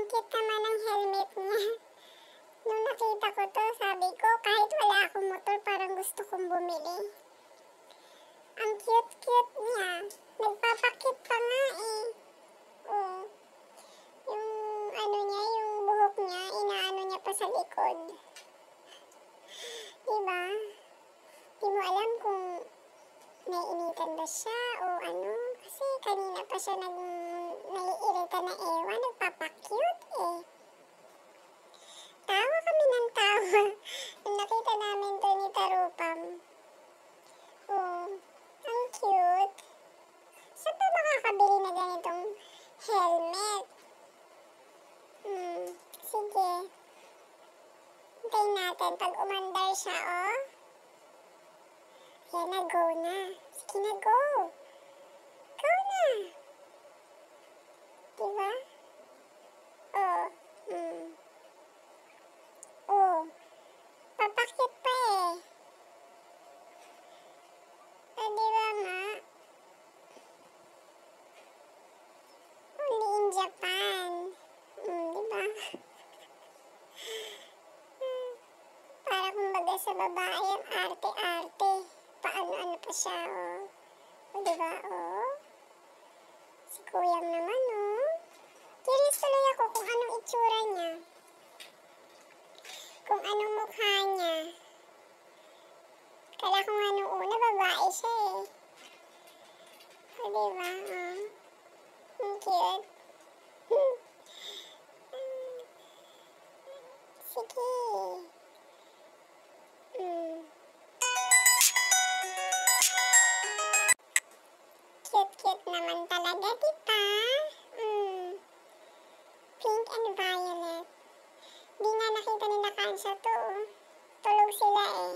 Ang cute naman ng helmet niya. Nung nakita ko to, sabi ko, kahit wala akong motor, parang gusto kong bumili. Ang cute-cute niya. Nagpapakit pa nga eh. Oh. Yung ano niya, yung buhok niya, inaano niya pa sa likod. Diba? Di mo alam kung naiinitan ba siya o ano. Kasi kanina pa siya naiirita na ewan. Nagpapakute eh. Tawa kami ng tawa. Nung nakita namin to ni Tarupam. Oh, ang cute. Saan pa makakabili na ganitong helmet? Sige. Hintayin natin pag umandar siya, oh. Yan na, go na. Sige na, go. Go na. Diba? Oh, oh. Papakit pa eh. Diba nga? Only in Japan. Diba? Para kumbaga sa babae ang arte-arte. Paano-ano pa siya, oh. O, diba, oh. Si Kuyang naman, oh. Curious tuloy ako kung anong itsura niya. Kung anong mukha niya. Kala ko nga nung una, babae siya, eh. O, diba, oh. Ang cute. Sige. Cute-cute naman talaga, diba? Pink and violet. Di nga nakita ni Nakansha to. Tulog sila eh.